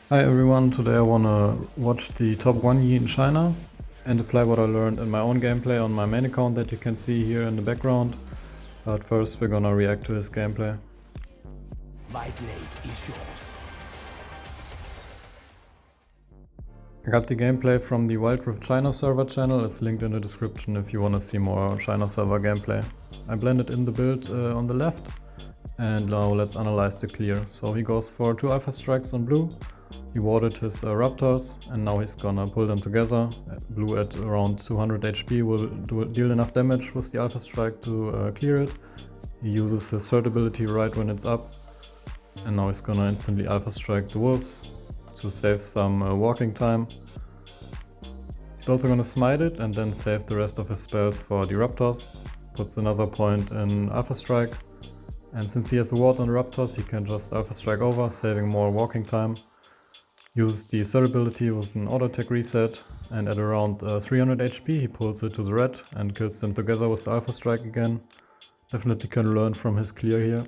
Hi everyone, today I wanna watch the top 1 Yi in China and apply what I learned in my own gameplay on my main account that you can see here in the background. But first we're gonna react to his gameplay. My blade is yours. I got the gameplay from the WildRift China server channel, it's linked in the description if you wanna see more China server gameplay. I blended in the build on the left, and now let's analyze the clear. So he goes for 2 alpha strikes on blue. He warded his raptors and now he's gonna pull them together. Blue at around 200 HP will deal enough damage with the alpha strike to clear it. He uses his third ability right when it's up. And now he's gonna instantly alpha strike the wolves to save some walking time. He's also gonna smite it and then save the rest of his spells for the raptors. Puts another point in alpha strike. And since he has a ward on the raptors, he can just alpha strike over, saving more walking time. Uses the third ability with an auto attack reset, and at around 300 HP he pulls it to the red and kills them together with the alpha strike again. Definitely can learn from his clear here,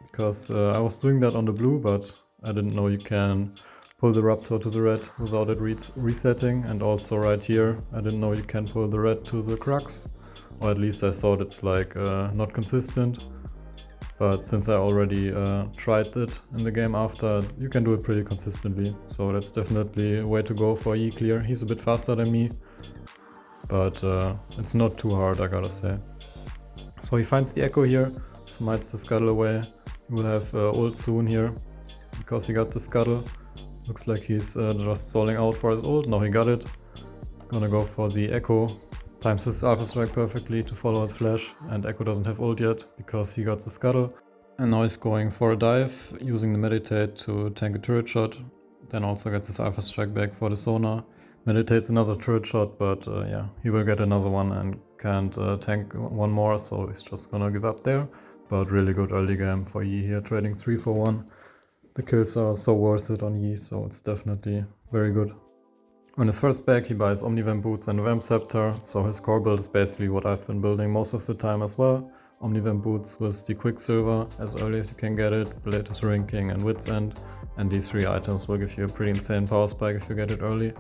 because I was doing that on the blue, but I didn't know you can pull the raptor to the red without it resetting, and also right here I didn't know you can pull the red to the crux, or at least I thought it's like not consistent. But since I already tried it in the game after, you can do it pretty consistently. So that's definitely a way to go for Yi clear. He's a bit faster than me, but it's not too hard, I gotta say. So he finds the echo here, smites the scuttle away. He will have ult soon here, because he got the scuttle. Looks like he's just stalling out for his ult. Now he got it. Gonna go for the echo. Times his alpha strike perfectly to follow his flash, and Echo doesn't have ult yet because he got the scuttle. And now he's going for a dive, using the meditate to tank a turret shot. Then also gets his alpha strike back for the sonar. Meditates another turret shot, but yeah, he will get another one and can't tank one more, so he's just gonna give up there. But really good early game for Yi here, trading 3 for 1. The kills are so worth it on Yi, so it's definitely very good. On his first back he buys Omnivamp boots and Vamp Scepter, so his core build is basically what I've been building most of the time as well. Omnivamp boots with the Quicksilver as early as you can get it, Latest Ranking and Wits End, and these 3 items will give you a pretty insane power spike if you get it early.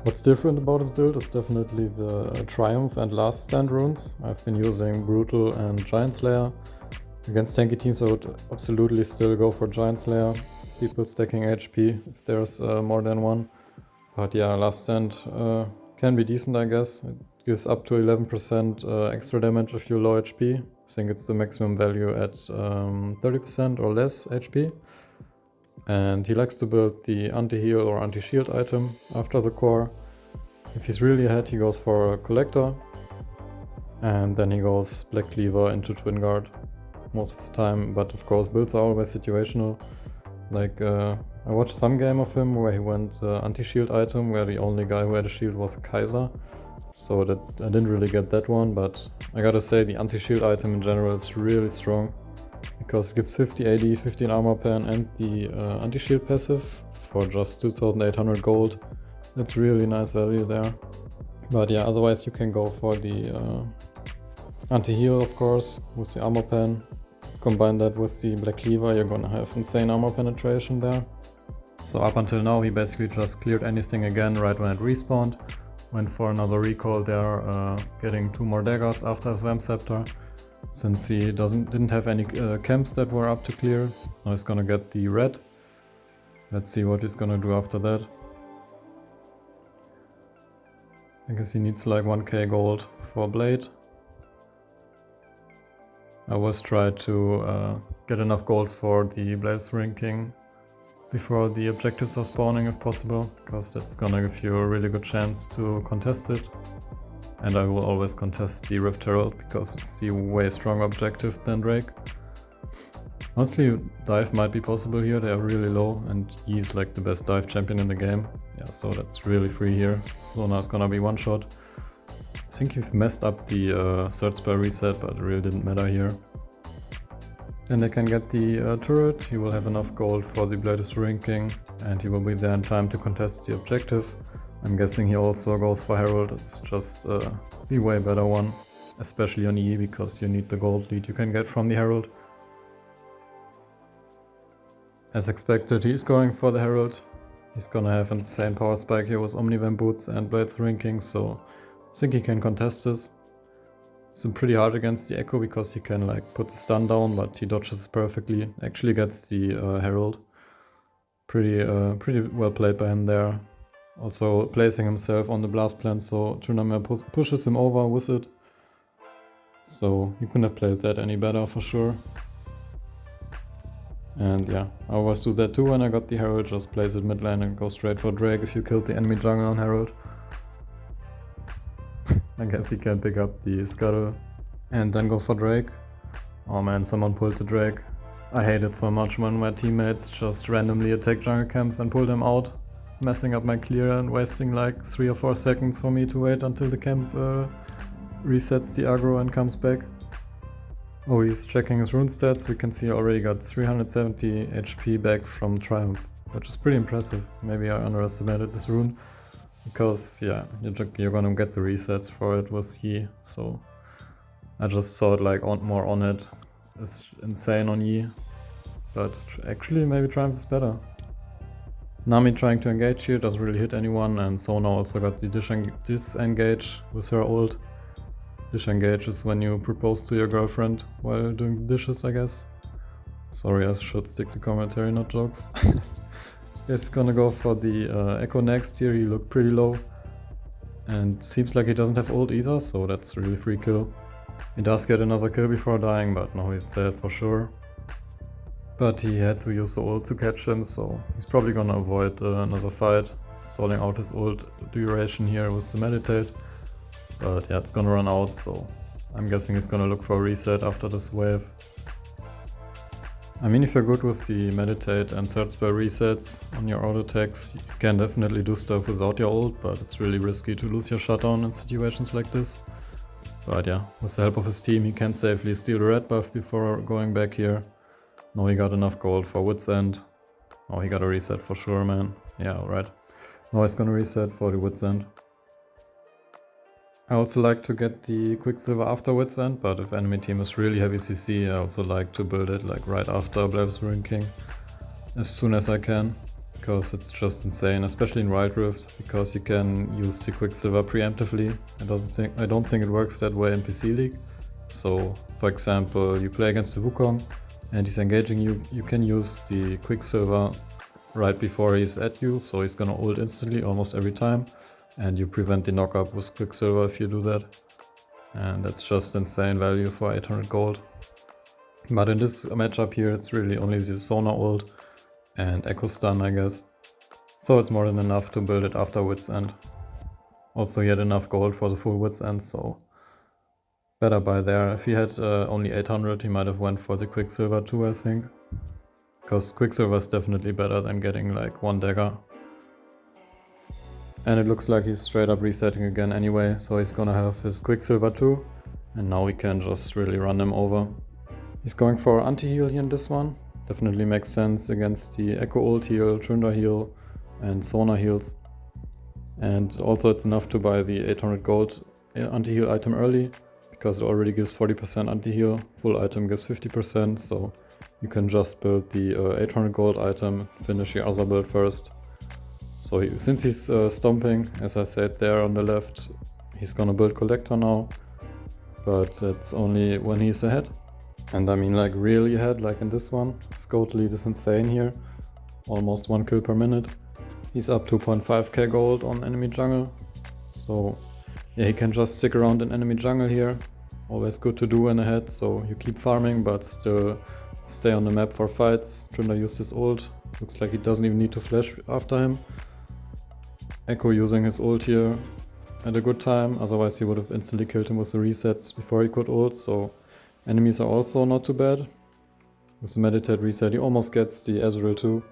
What's different about his build is definitely the Triumph and Last Stand runes. I've been using Brutal and Giant Slayer. Against tanky teams I would absolutely still go for Giant Slayer, people stacking HP if there's more than one. But yeah, Last Stand can be decent, I guess. It gives up to 11% extra damage if you're low HP. I think it's the maximum value at 30% or less HP. And he likes to build the anti-heal or anti-shield item after the core. If he's really ahead, he goes for a Collector. And then he goes Black Cleaver into Twin Guard most of the time. But of course, builds are always situational. Like, I watched some game of him where he went anti-shield item, where the only guy who had a shield was a Kaiser. So that I didn't really get that one, but I gotta say the anti-shield item in general is really strong. Because it gives 50 AD, 15 armor pen and the anti-shield passive for just 2800 gold. That's really nice value there. But yeah, otherwise you can go for the anti-heal of course, with the armor pen. Combine that with the Black Cleaver, you're gonna have insane armor penetration there. So up until now he basically just cleared anything again right when it respawned. Went for another recall there, getting 2 more daggers after his Vamp Scepter. Since he didn't have any camps that were up to clear, now he's gonna get the red. Let's see what he's gonna do after that. I guess he needs like 1k gold for blade. I always try to get enough gold for the Blaze ranking before the objectives are spawning if possible, because that's gonna give you a really good chance to contest it. And I will always contest the Rift Herald because it's the way stronger objective than Drake. Honestly, dive might be possible here, they are really low and Yi's like the best dive champion in the game. Yeah, so that's really free here. So now it's gonna be one shot. I think he messed up the third spell reset, but it really didn't matter here. Then they can get the turret, he will have enough gold for the Bladest ranking and he will be there in time to contest the objective. I'm guessing he also goes for Herald, it's just the way better one, especially on E because you need the gold lead you can get from the Herald. As expected, he is going for the Herald. He's gonna have insane power spike here with Omnivamp boots and Blade Ring King, so I think he can contest this. It's pretty hard against the Echo because he can like put the stun down, but he dodges perfectly. Actually gets the Herald. Pretty well played by him there. Also placing himself on the blast plant, so Tryndamere pushes him over with it. So you couldn't have played that any better for sure. And yeah, I always do that too when I got the Herald, just place it mid lane and go straight for Drake if you killed the enemy jungle on Herald. I guess he can pick up the Scuttle and then go for Drake. Oh man, someone pulled the Drake. I hate it so much when my teammates just randomly attack jungle camps and pull them out, messing up my clear and wasting like 3 or 4 seconds for me to wait until the camp resets the aggro and comes back. Oh, he's checking his rune stats. We can see he already got 370 HP back from Triumph, which is pretty impressive. Maybe I underestimated this rune. Because, yeah, you're gonna get the resets for it with Yi, so I just saw it like more on it. It's insane on Yi, but actually maybe Triumph is better. Nami trying to engage here, doesn't really hit anyone, and Sona also got the disengage with her ult. Disengage is when you propose to your girlfriend while doing the dishes, I guess. Sorry, I should stick to commentary, not jokes. He's gonna go for the Echo next here. He looked pretty low. And seems like he doesn't have ult either, so that's really free kill. He does get another kill before dying, but no, he's dead for sure. But he had to use the ult to catch him, so he's probably gonna avoid another fight. Stalling out his ult duration here with the meditate. But yeah, it's gonna run out, so I'm guessing he's gonna look for a reset after this wave. I mean, if you're good with the meditate and third spell resets on your auto attacks, you can definitely do stuff without your ult, but it's really risky to lose your shutdown in situations like this. But yeah, with the help of his team, he can safely steal the red buff before going back here. Now he got enough gold for Wit's End. Oh, he got a reset for sure, man. Yeah, alright. Now he's gonna reset for the Wit's End. I also like to get the Quicksilver after Wit's End, but if enemy team is really heavy CC, I also like to build it like right after Blaire's Ring King as soon as I can, because it's just insane, especially in WildRift, because you can use the Quicksilver preemptively. I don't think it works that way in PC League. So, for example, you play against the Wukong and he's engaging you, you can use the Quicksilver right before he's at you, so he's gonna ult instantly almost every time. And you prevent the knockup with Quicksilver if you do that. And that's just insane value for 800 gold. But in this matchup here, it's really only the Sona ult and Echo Stun, I guess. So it's more than enough to build it after Wit's End. Also he had enough gold for the full Wit's End, so better buy there. If he had only 800, he might have went for the Quicksilver too, I think. Because Quicksilver is definitely better than getting like one dagger. And it looks like he's straight up resetting again anyway, so he's gonna have his Quicksilver too. And now we can just really run him over. He's going for anti-heal here in this one. Definitely makes sense against the Echo ult heal, Tryndamere heal and Sona heals. And also it's enough to buy the 800 gold anti-heal item early, because it already gives 40% anti-heal, full item gives 50%, so you can just build the 800 gold item, finish your other build first. So since he's stomping, as I said there on the left, he's gonna build Collector now, but it's only when he's ahead. And I mean like really ahead, like in this one. His gold lead is insane here, almost 1 kill per minute. He's up 2.5k gold on enemy jungle, so yeah, he can just stick around in enemy jungle here. Always good to do when ahead, so you keep farming but still stay on the map for fights. Tryndamere used his ult, looks like he doesn't even need to flash after him. Echo using his ult here at a good time, otherwise he would have instantly killed him with the resets before he could ult, so enemies are also not too bad. With the meditate reset he almost gets the Ezreal too,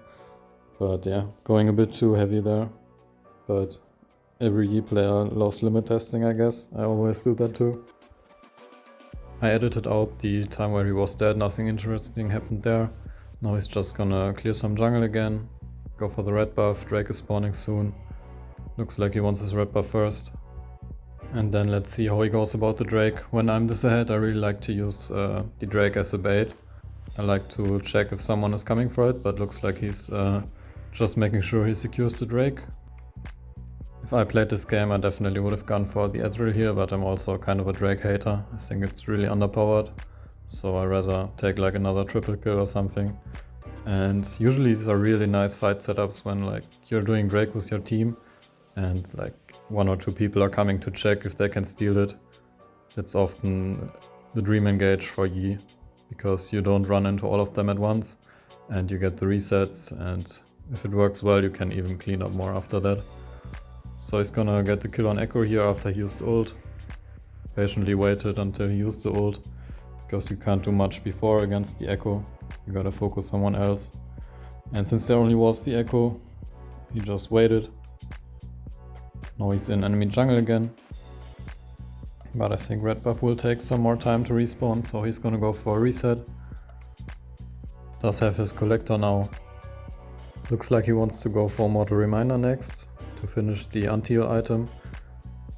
but yeah, going a bit too heavy there. But every Yi player loves limit testing, I guess. I always do that too. I edited out the time where he was dead, nothing interesting happened there. Now he's just gonna clear some jungle again, go for the red buff, Drake is spawning soon. Looks like he wants his red buff first. And then let's see how he goes about the Drake. When I'm this ahead, I really like to use the Drake as a bait. I like to check if someone is coming for it, but looks like he's just making sure he secures the Drake. If I played this game, I definitely would have gone for the Ezreal here, but I'm also kind of a Drake hater. I think it's really underpowered, so I'd rather take like another triple kill or something. And usually these are really nice fight setups when like you're doing Drake with your team and like 1 or 2 people are coming to check if they can steal it. That's often the dream engage for Yi, because you don't run into all of them at once and you get the resets, and if it works well you can even clean up more after that. So he's gonna get the kill on Echo here after he used ult. Patiently waited until he used the ult, because you can't do much before against the Echo. You gotta focus someone else. And since there only was the Echo, he just waited. Now he's in enemy jungle again. But I think red buff will take some more time to respawn, so he's gonna go for a reset. Does have his collector now. Looks like he wants to go for Mortal Reminder next to finish the anti-heal item.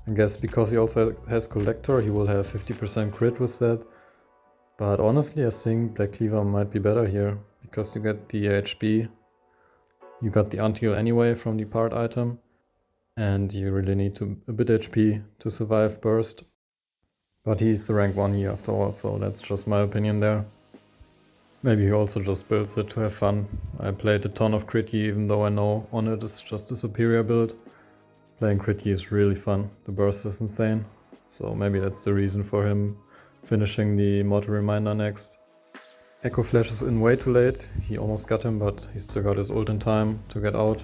I guess because he also has collector, he will have 50% crit with that. But honestly, I think Black Cleaver might be better here, because you get the HP, you got the anti-heal anyway from the part item, and you really need a bit HP to survive burst. But he's the rank 1 here after all, so that's just my opinion there. Maybe he also just builds it to have fun. I played a ton of Crit Yi, even though I know on it is just a superior build. Playing Crit Yi is really fun, the burst is insane. So maybe that's the reason for him finishing the Mortal Reminder next. Echo flashes in way too late, he almost got him, but he still got his ult in time to get out.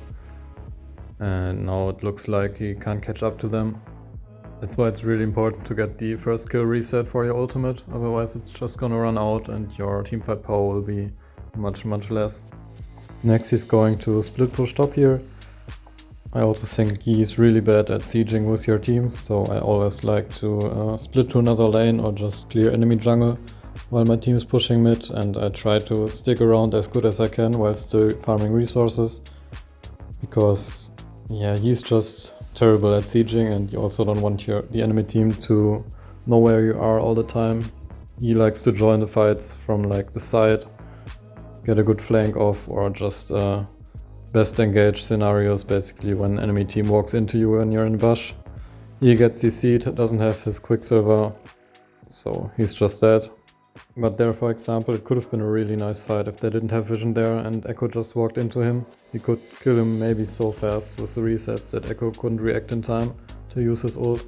And now it looks like he can't catch up to them. That's why it's really important to get the first kill reset for your ultimate, otherwise it's just gonna run out and your teamfight power will be much less. Next he's going to split push top here. I also think he's really bad at sieging with your team, so I always like to split to another lane or just clear enemy jungle while my team is pushing mid, and I try to stick around as good as I can while still farming resources, because yeah, he's just terrible at sieging, and you also don't want the enemy team to know where you are all the time. He likes to join the fights from like the side, get a good flank off, or just best engage scenarios basically when enemy team walks into you when you're in bush. He gets CC'd, doesn't have his Quicksilver, so he's just dead. But there, for example, it could have been a really nice fight if they didn't have vision there and Echo just walked into him. He could kill him maybe so fast with the resets that Echo couldn't react in time to use his ult.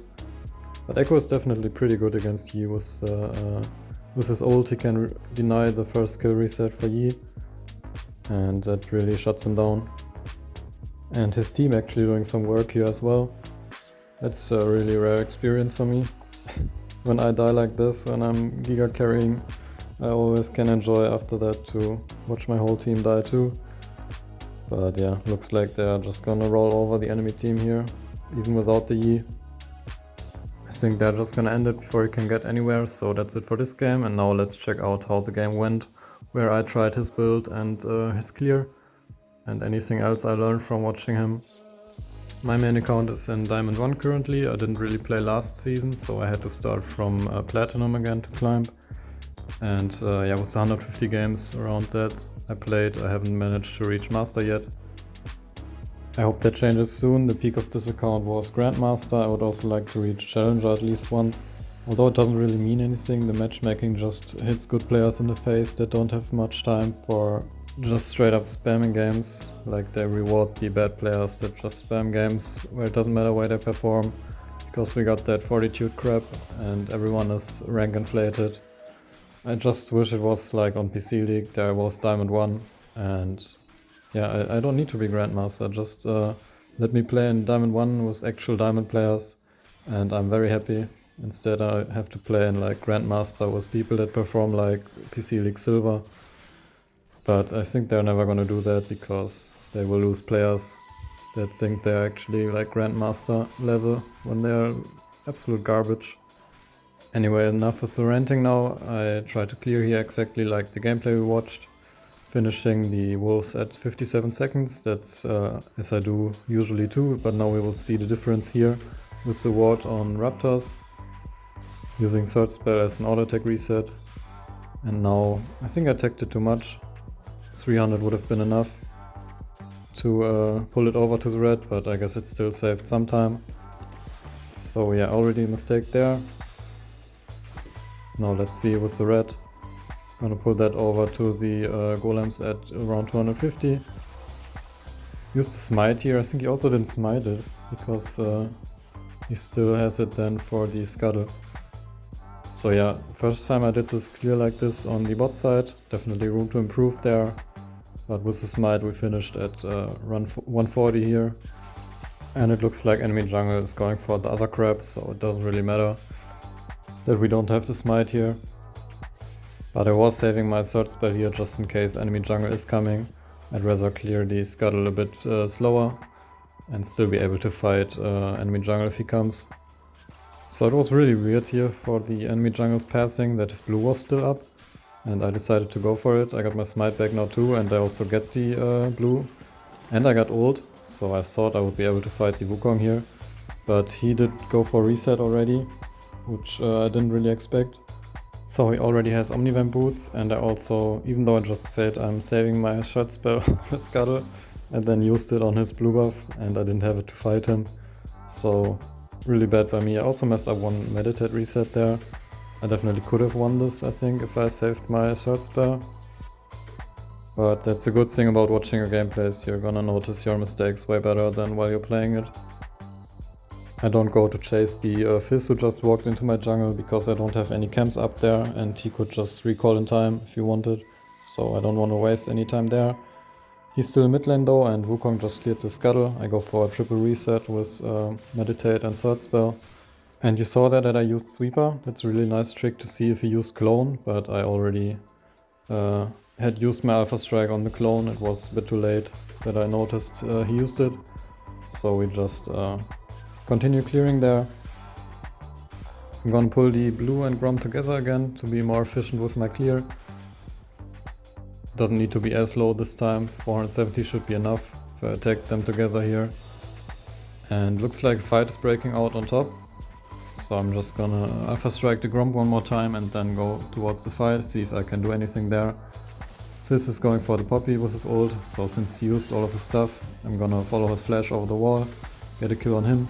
But Echo is definitely pretty good against Yi. With his ult he can deny the first kill reset for Yi, and that really shuts him down. And his team actually doing some work here as well. That's a really rare experience for me. When I die like this, when I'm giga carrying, I always can enjoy after that to watch my whole team die too. But yeah, looks like they're just gonna roll over the enemy team here, even without the Yi. I think they're just gonna end it before he can get anywhere, so that's it for this game. And now let's check out how the game went, where I tried his build and his clear, and anything else I learned from watching him. My main account is in Diamond 1 currently. I didn't really play last season, so I had to start from Platinum again to climb. And yeah, with the 150 games around that I played, I haven't managed to reach Master yet. I hope that changes soon. The peak of this account was Grandmaster. I would also like to reach Challenger at least once. Although it doesn't really mean anything, the matchmaking just hits good players in the face that don't have much time for just straight up spamming games. Like, they reward the bad players that just spam games where it doesn't matter where they perform, because we got that fortitude crap and everyone is rank inflated. I just wish it was like on PC League, there was Diamond 1, and yeah, I don't need to be Grandmaster, just let me play in Diamond 1 with actual Diamond players and I'm very happy. Instead I have to play in like Grandmaster with people that perform like PC League Silver. But I think they're never gonna do that, because they will lose players that think they're actually like Grandmaster level when they're absolute garbage. Anyway, enough with the ranting now. I try to clear here exactly like the gameplay we watched, finishing the wolves at 57 seconds. That's as I do usually too, but now we will see the difference here with the ward on Raptors, using third spell as an auto attack reset. And now I think I attacked it too much. 300 would have been enough to pull it over to the red, but I guess it still saved some time. So yeah, already a mistake there. Now let's see with the red. Gonna pull that over to the golems at around 250. Use the smite here. I think he also didn't smite it because he still has it then for the scuttle. So yeah, first time I did this clear like this on the bot side. Definitely room to improve there. But with the smite we finished at run 140 here. And it looks like enemy jungle is going for the other crab, so it doesn't really matter that we don't have the smite here. But I was saving my third spell here just in case enemy jungle is coming. I'd rather clear the scuttle a bit slower and still be able to fight enemy jungle if he comes. So it was really weird here for the enemy jungle's passing that his blue was still up. And I decided to go for it. I got my smite back now too, and I also get the blue. And I got ult, so I thought I would be able to fight the Wukong here. But he did go for reset already, which I didn't really expect. So he already has Omnivamp boots, and I also, even though I just said I'm saving my shot spell with Scuttle, and then used it on his blue buff, and I didn't have it to fight him. So really bad by me. I also messed up one meditate reset there. I definitely could have won this, I think, if I saved my third spell. But that's a good thing about watching your gameplays. You're gonna notice your mistakes way better than while you're playing it. I don't go to chase the Fizz who just walked into my jungle because I don't have any camps up there and he could just recall in time if he wanted. So I don't want to waste any time there. He's still mid lane though, and Wukong just cleared the scuttle. I go for a triple reset with meditate and third spell. And you saw that I used sweeper. That's a really nice trick to see if he used clone, but I already had used my alpha strike on the clone. It was a bit too late that I noticed he used it. So we just continue clearing there. I'm gonna pull the blue and Grom together again to be more efficient with my clear. Doesn't need to be as low this time. 470 should be enough if I attack them together here. And looks like a fight is breaking out on top. So I'm just gonna alpha strike the Gromp one more time and then go towards the fight, see if I can do anything there. Fizz is going for the Poppy with his ult, so since he used all of his stuff, I'm gonna follow his flash over the wall, get a kill on him.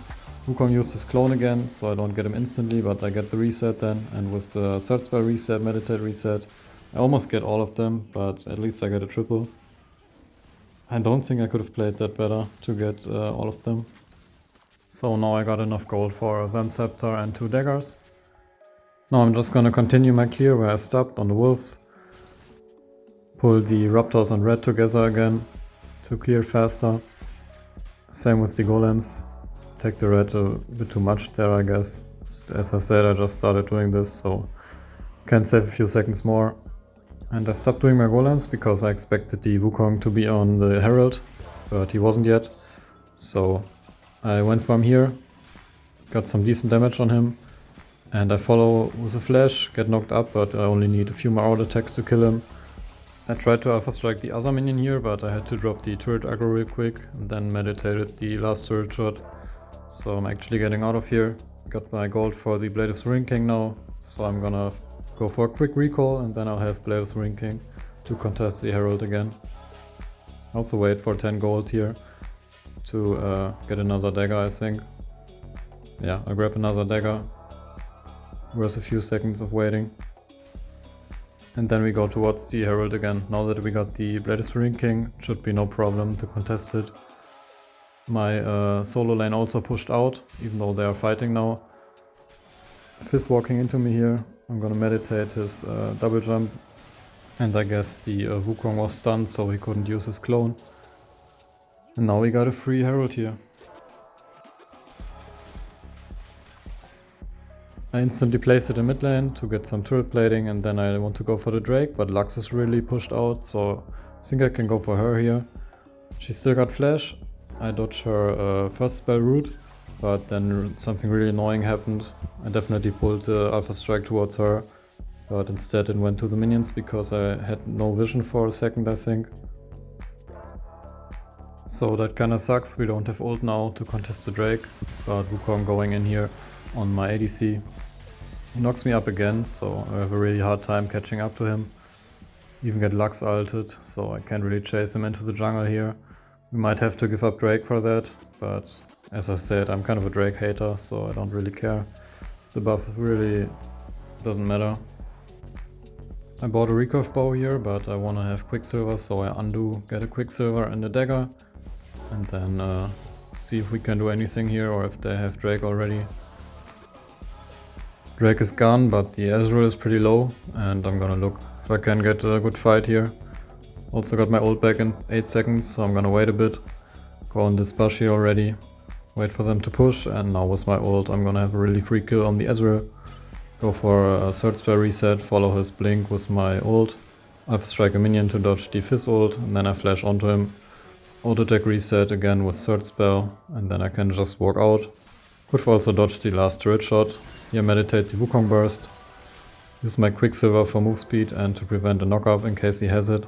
Wukong used his clone again, so I don't get him instantly, but I get the reset then, and with the third spell reset, meditate reset, I almost get all of them, but at least I get a triple. I don't think I could have played that better to get all of them. So now I got enough gold for a Vamp Scepter and 2 daggers. Now I'm just gonna continue my clear where I stopped on the wolves. Pull the Raptors and red together again to clear faster. Same with the golems. Take the red a bit too much there, I guess. As I said, I just started doing this, so can save a few seconds more. And I stopped doing my golems because I expected the Wukong to be on the Herald, but he wasn't yet. So I went from here, got some decent damage on him, and I follow with a flash, get knocked up, but I only need a few more auto attacks to kill him. I tried to alpha strike the other minion here, but I had to drop the turret aggro real quick, and then meditated the last turret shot. So I'm actually getting out of here. Got my gold for the Blade of the Ring King now, so I'm gonna go for a quick recall, and then I'll have Blade of the Ring King to contest the Herald again. Also wait for 10 gold here to get another dagger, I think. Yeah, I'll grab another dagger. Worth a few seconds of waiting. And then we go towards the Herald again. Now that we got the Blade of the Ring King, it should be no problem to contest it. My solo lane also pushed out, even though they are fighting now. Fizz walking into me here. I'm gonna meditate his double jump. And I guess the Wukong was stunned, so he couldn't use his clone. And now we got a free Herald here. I instantly place it in mid lane to get some turret plating, and then I want to go for the Drake, but Lux is really pushed out, so I think I can go for her here. She still got flash. I dodge her first spell route, but then something really annoying happened. I definitely pulled the alpha strike towards her, but instead it went to the minions because I had no vision for a second, I think. So that kinda sucks. We don't have ult now to contest the Drake, but Wukong going in here on my ADC. He knocks me up again, so I have a really hard time catching up to him. Even get Lux ulted, so I can't really chase him into the jungle here. We might have to give up Drake for that, but as I said, I'm kind of a Drake hater, so I don't really care. The buff really doesn't matter. I bought a recurve bow here, but I want to have Quicksilver, so I undo, get a Quicksilver and a dagger, and then see if we can do anything here or if they have Drake already. Drake is gone, but the Ezreal is pretty low, and I'm gonna look if I can get a good fight here. Also got my ult back in 8 seconds, so I'm gonna wait a bit. Go on this bush here already. Wait for them to push, and now with my ult I'm gonna have a really free kill on the Ezreal. Go for a third spell reset, follow his blink with my ult. Alpha strike a minion to dodge the Fizz ult, and then I flash onto him. Auto attack reset again with third spell, and then I can just walk out. Could also dodge the last turret shot. Here meditate the Wukong burst. Use my Quicksilver for move speed and to prevent a knockup in case he has it.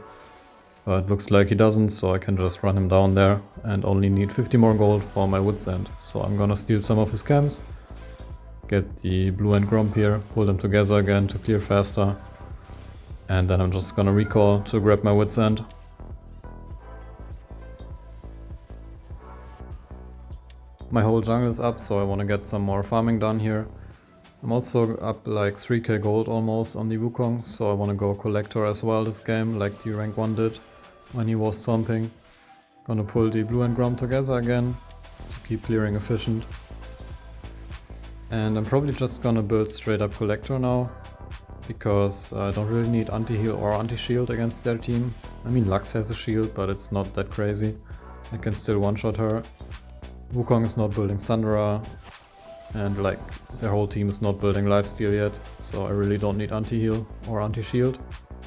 But it looks like he doesn't, so I can just run him down there and only need 50 more gold for my Wit's End. So I'm gonna steal some of his camps, get the blue and Gromp here, pull them together again to clear faster, and then I'm just gonna recall to grab my Wit's End. My whole jungle is up, so I want to get some more farming done here. I'm also up like 3k gold almost on the Wukong, so I want to go Collector as well this game, like the rank 1 did when he was stomping. Gonna pull the blue and Gromp together again to keep clearing efficient. And I'm probably just gonna build straight up Collector now, because I don't really need anti-heal or anti-shield against their team. I mean, Lux has a shield, but it's not that crazy. I can still one-shot her. Wukong is not building Sundra, and like their whole team is not building lifesteal yet, so I really don't need anti-heal or anti-shield.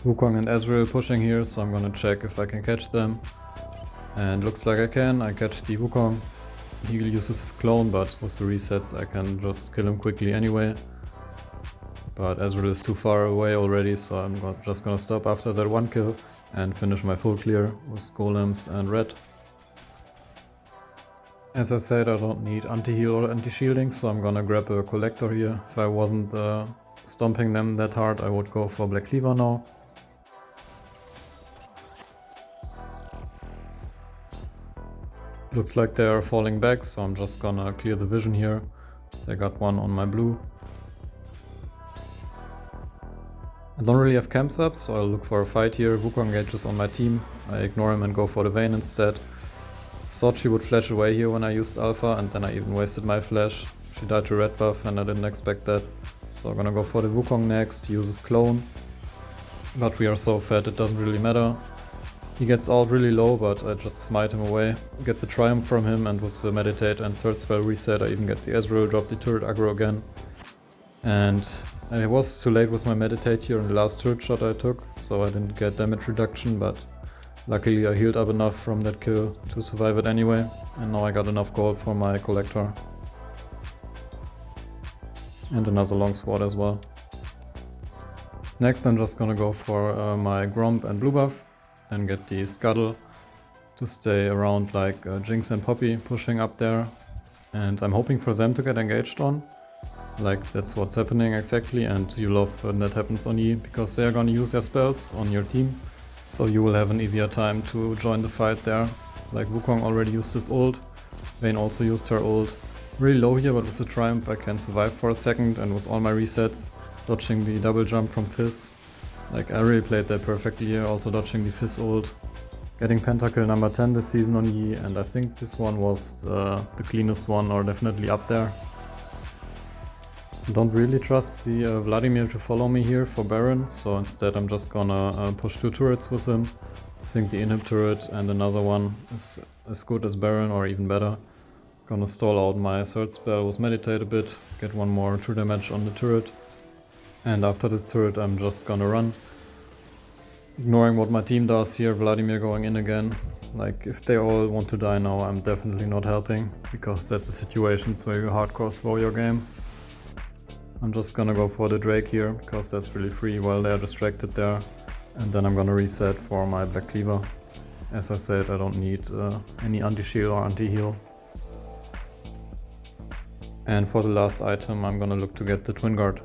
Wukong and Ezreal pushing here, so I'm gonna check if I can catch them. And looks like I can. I catch the Wukong. He uses his clone, but with the resets I can just kill him quickly anyway. But Ezreal is too far away already, so I'm just gonna stop after that one kill and finish my full clear with golems and red. As I said, I don't need anti-heal or anti-shielding, so I'm gonna grab a Collector here. If I wasn't stomping them that hard, I would go for Black Cleaver now. Looks like they are falling back, so I'm just gonna clear the vision here. They got one on my blue. I don't really have camps up, so I'll look for a fight here. Wukong engages on my team. I ignore him and go for the Vayne instead. Thought she would flash away here when I used Alpha, and then I even wasted my flash. She died to red buff and I didn't expect that. So I'm gonna go for the Wukong next, use his clone. But we are so fat it doesn't really matter. He gets out really low, but I just smite him away. Get the Triumph from him, and with the Meditate and third spell reset I even get the Ezreal, drop the turret aggro again. And I was too late with my Meditate here in the last turret shot I took, so I didn't get damage reduction, but luckily I healed up enough from that kill to survive it anyway, and now I got enough gold for my Collector. And another long sword as well. Next I'm just gonna go for my Gromp and blue buff, and get the Scuttle to stay around like Jinx and Poppy pushing up there. And I'm hoping for them to get engaged on. Like that's what's happening exactly, and you love when that happens on you, because they're gonna use their spells on your team. So you will have an easier time to join the fight there. Like Wukong already used his ult, Vayne also used her ult. Really low here, but with the Triumph I can survive for a second, and with all my resets, dodging the double jump from Fizz. Like I really played that perfectly here, also dodging the Fizz ult. Getting Pentakill number 10 this season on Yi, and I think this one was the cleanest one, or definitely up there. Don't really trust the Vladimir to follow me here for Baron, so instead I'm just gonna push 2 turrets with him. I think the inhib turret and another one is as good as Baron, or even better. Gonna stall out my third spell with Meditate a bit, get one more true damage on the turret. And after this turret I'm just gonna run. Ignoring what my team does here, Vladimir going in again. Like if they all want to die now, I'm definitely not helping, because that's the situations where you hardcore throw your game. I'm just gonna go for the Drake here, because that's really free while they're distracted there. And then I'm gonna reset for my Black Cleaver. As I said, I don't need any anti-shield or anti-heal. And for the last item I'm gonna look to get the Twin Guard.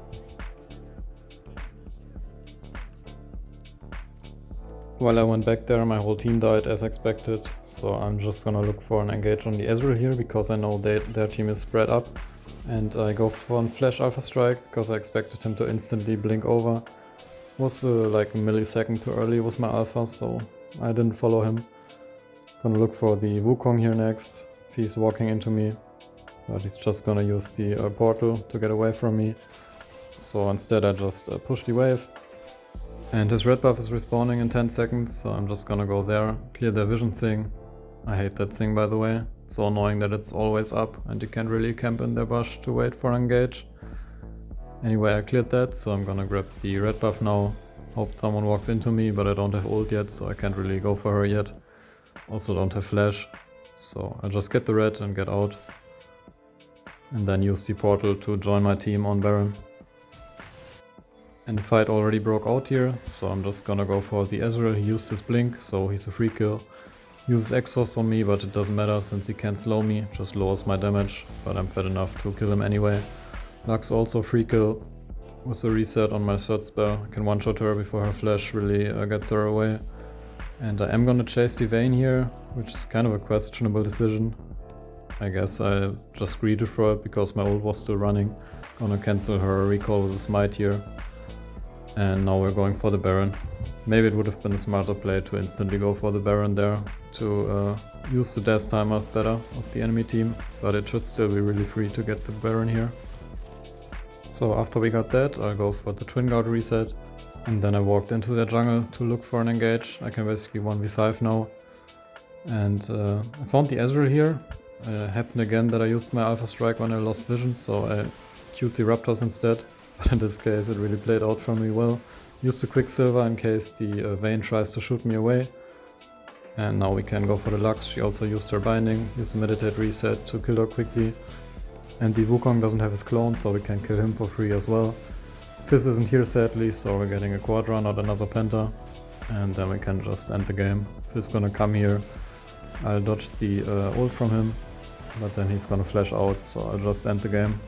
While I went back there, my whole team died as expected, so I'm just gonna look for an engage on the Ezreal here because I know their team is spread up. And I go for a flash alpha strike because I expected him to instantly blink over. Was like a millisecond too early with my alpha, so I didn't follow him. Gonna look for the Wukong here next, if he's walking into me. But he's just gonna use the portal to get away from me. So instead I just push the wave. And his red buff is respawning in 10 seconds, so I'm just gonna go there, clear their vision thing. I hate that thing, by the way. It's so annoying that it's always up and you can't really camp in their bush to wait for engage. Anyway, I cleared that, so I'm gonna grab the red buff now. Hope someone walks into me, but I don't have ult yet, so I can't really go for her yet. Also don't have flash, so I just get the red and get out. And then use the portal to join my team on Baron. And the fight already broke out here, so I'm just gonna go for the Ezreal. He used his blink, so he's a free kill. Uses exhaust on me, but it doesn't matter since he can't slow me, just lowers my damage, but I'm fat enough to kill him anyway. Lux also free kill with a reset on my third spell. I can one-shot her before her flash really gets her away. And I am gonna chase the Vayne here, which is kind of a questionable decision. I guess I just greeted for it because my ult was still running. Gonna cancel her recall with a smite here. And now we're going for the Baron. Maybe it would have been a smarter play to instantly go for the Baron there to use the death timers better of the enemy team, but it should still be really free to get the Baron here. So after we got that, I'll go for the Twin Guard reset, and then I walked into their jungle to look for an engage. I can basically 1v5 now. And I found the Ezreal here. It happened again that I used my Alpha Strike when I lost vision, so I queued the Raptors instead. But in this case it really played out for me well. Used the Quicksilver in case the Vayne tries to shoot me away. And now we can go for the Lux. She also used her binding, used the Meditate reset to kill her quickly. And the Wukong doesn't have his clone, so we can kill him for free as well. Fizz isn't here sadly, so we're getting a Quadra, not another Penta. And then we can just end the game. Fizz gonna come here. I'll dodge the ult from him, but then he's gonna flash out, so I'll just end the game.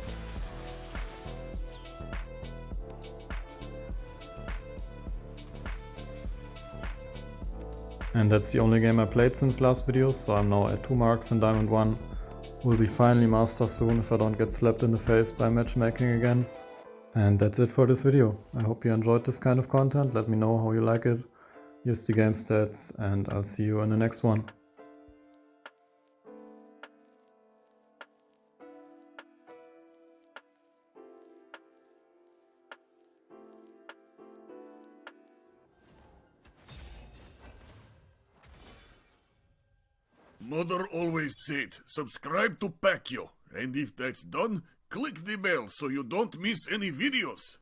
And that's the only game I played since last video, so I'm now at 2 marks in Diamond 1. Will be finally master soon if I don't get slapped in the face by matchmaking again. And that's it for this video. I hope you enjoyed this kind of content, let me know how you like it. Here's the game stats, and I'll see you in the next one. Mother always said, subscribe to Pecyo, and if that's done, click the bell so you don't miss any videos.